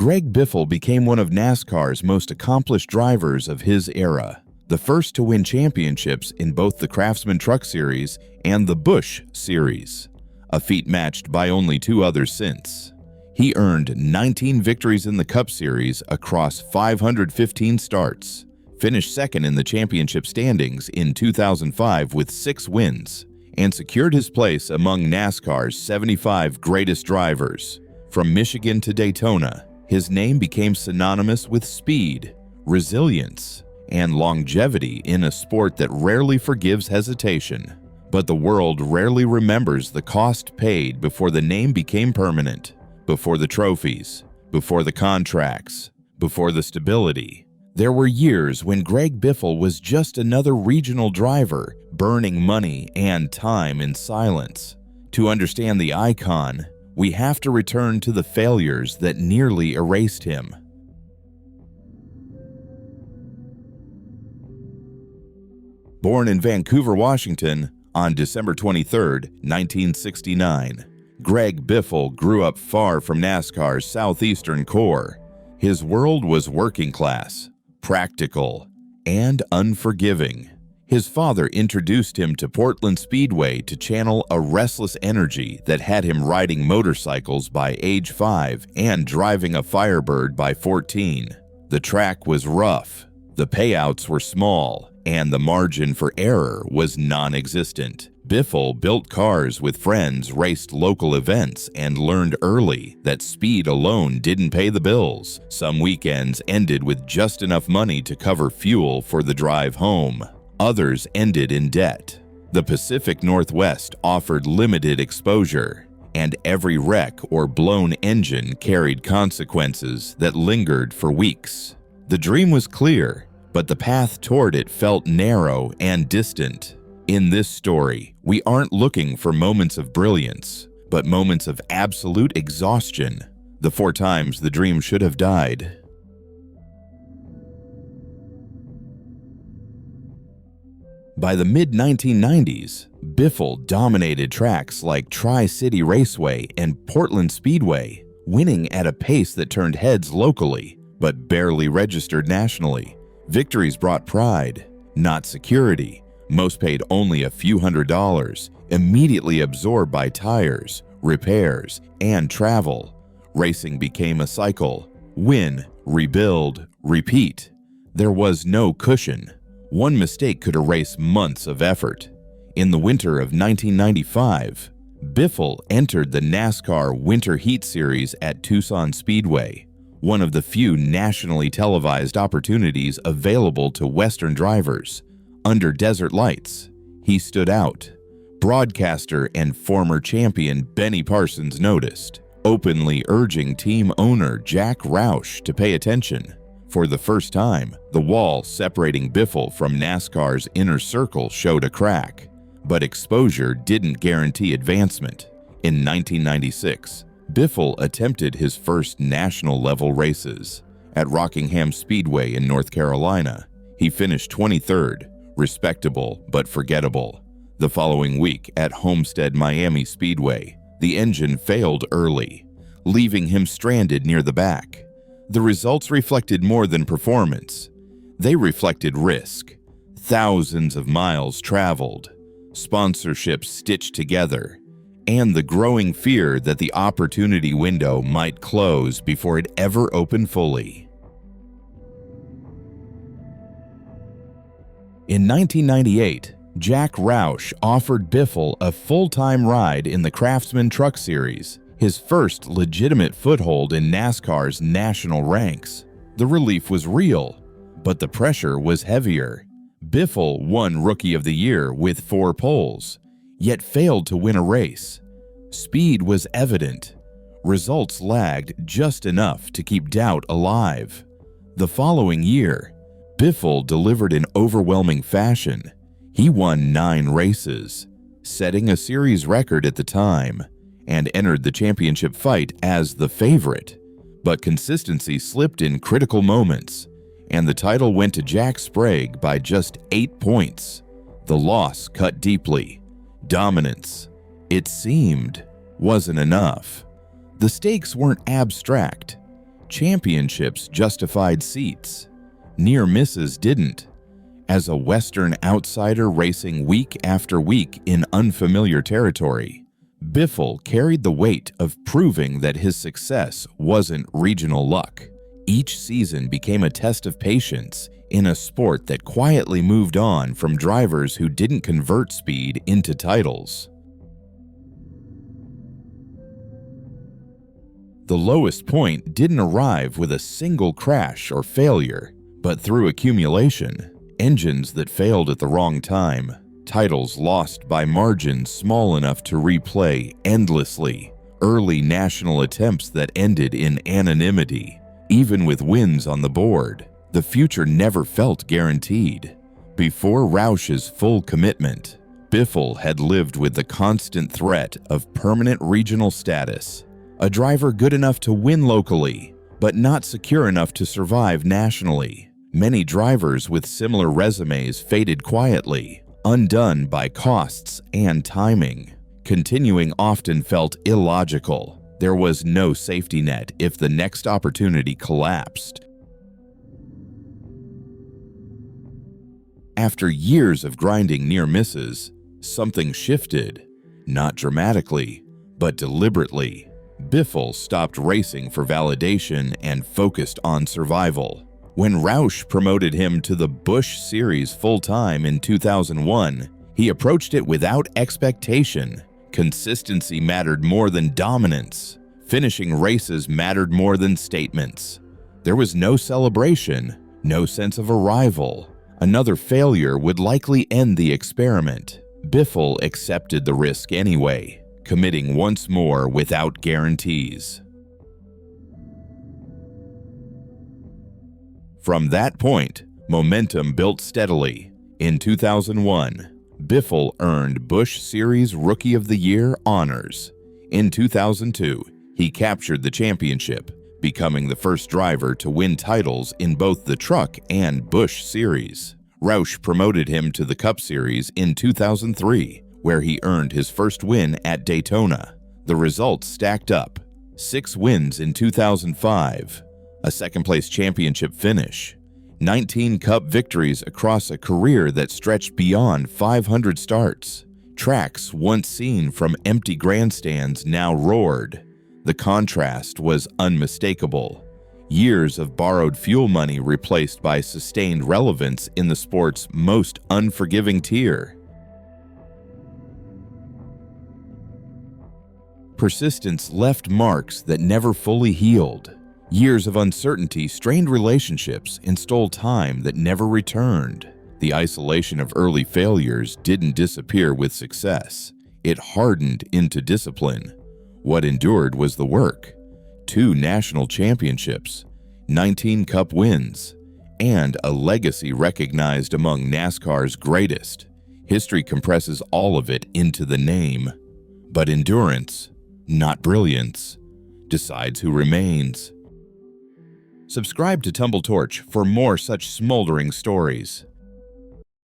Greg Biffle became one of NASCAR's most accomplished drivers of his era, the first to win championships in both the Craftsman Truck Series and the Busch Series, a feat matched by only two others since. He earned 19 victories in the Cup Series across 515 starts, finished second in the championship standings in 2005 with 6 wins, and secured his place among NASCAR's 75 greatest drivers. From Michigan to Daytona, his name became synonymous with speed, resilience, and longevity in a sport that rarely forgives hesitation. But the world rarely remembers the cost paid before the name became permanent, before the trophies, before the contracts, before the stability. There were years when Greg Biffle was just another regional driver, burning money and time in silence. To understand the icon, we have to return to the failures that nearly erased him. Born in Vancouver, Washington, on December 23, 1969, Greg Biffle grew up far from NASCAR's southeastern core. His world was working class, practical, and unforgiving. His father introduced him to Portland Speedway to channel a restless energy that had him riding motorcycles by age 5 and driving a Firebird by 14. The track was rough, the payouts were small, and the margin for error was non-existent. Biffle built cars with friends, raced local events, and learned early that speed alone didn't pay the bills. Some weekends ended with just enough money to cover fuel for the drive home. Others ended in debt. The Pacific Northwest offered limited exposure, and every wreck or blown engine carried consequences that lingered for weeks. The dream was clear, but the path toward it felt narrow and distant. In this story, we aren't looking for moments of brilliance, but moments of absolute exhaustion, the 4 times the dream should have died. By the mid-1990s, Biffle dominated tracks like Tri-City Raceway and Portland Speedway, winning at a pace that turned heads locally, but barely registered nationally. Victories brought pride, not security. Most paid only a few $100s, immediately absorbed by tires, repairs, and travel. Racing became a cycle. Win, rebuild, repeat. There was no cushion. One mistake could erase months of effort. In the winter of 1995, Biffle entered the NASCAR Winter Heat Series at Tucson Speedway, one of the few nationally televised opportunities available to Western drivers. Under desert lights, he stood out. Broadcaster and former champion Benny Parsons noticed, openly urging team owner Jack Roush to pay attention. For the first time, the wall separating Biffle from NASCAR's inner circle showed a crack, but exposure didn't guarantee advancement. In 1996, Biffle attempted his first national-level races. At Rockingham Speedway in North Carolina, he finished 23rd, respectable but forgettable. The following week at Homestead Miami Speedway, the engine failed early, leaving him stranded near the back. The results reflected more than performance. They reflected risk. Thousands of miles traveled, sponsorships stitched together, and the growing fear that the opportunity window might close before it ever opened fully. In 1998, Jack Roush offered Biffle a full-time ride in the Craftsman Truck Series, his first legitimate foothold in NASCAR's national ranks. The relief was real, but the pressure was heavier. Biffle won Rookie of the Year with 4 poles, yet failed to win a race. Speed was evident. Results lagged just enough to keep doubt alive. The following year, Biffle delivered in overwhelming fashion. He won 9 races, setting a series record at the time, and entered the championship fight as the favorite. But consistency slipped in critical moments, and the title went to Jack Sprague by just 8 points. The loss cut deeply. Dominance, it seemed, wasn't enough. The stakes weren't abstract. Championships justified seats. Near misses didn't. As a Western outsider racing week after week in unfamiliar territory, Biffle carried the weight of proving that his success wasn't regional luck. Each season became a test of patience in a sport that quietly moved on from drivers who didn't convert speed into titles. The lowest point didn't arrive with a single crash or failure, but through accumulation. Engines that failed at the wrong time, titles lost by margins small enough to replay endlessly, early national attempts that ended in anonymity. Even with wins on the board, the future never felt guaranteed. Before Roush's full commitment, Biffle had lived with the constant threat of permanent regional status, a driver good enough to win locally, but not secure enough to survive nationally. Many drivers with similar resumes faded quietly, undone by costs and timing. Continuing often felt illogical. There was no safety net if the next opportunity collapsed. After years of grinding near misses, something shifted. Not dramatically, but deliberately. Biffle stopped racing for validation and focused on survival. When Roush promoted him to the Busch Series full-time in 2001, he approached it without expectation. Consistency mattered more than dominance. Finishing races mattered more than statements. There was no celebration, no sense of arrival. Another failure would likely end the experiment. Biffle accepted the risk anyway, committing once more without guarantees. From that point, momentum built steadily. In 2001, Biffle earned Busch Series Rookie of the Year honors. In 2002, he captured the championship, becoming the first driver to win titles in both the Truck and Busch Series. Roush promoted him to the Cup Series in 2003, where he earned his first win at Daytona. The results stacked up: 6 wins in 2005, a second-place championship finish, 19 Cup victories across a career that stretched beyond 500 starts. Tracks once seen from empty grandstands now roared. The contrast was unmistakable. Years of borrowed fuel money replaced by sustained relevance in the sport's most unforgiving tier. Persistence left marks that never fully healed. Years of uncertainty strained relationships and stole time that never returned. The isolation of early failures didn't disappear with success. It hardened into discipline. What endured was the work: 2 national championships, 19 Cup wins, and a legacy recognized among NASCAR's greatest. History compresses all of it into the name. But endurance, not brilliance, decides who remains. Subscribe to TumbleTorch for more such smoldering stories.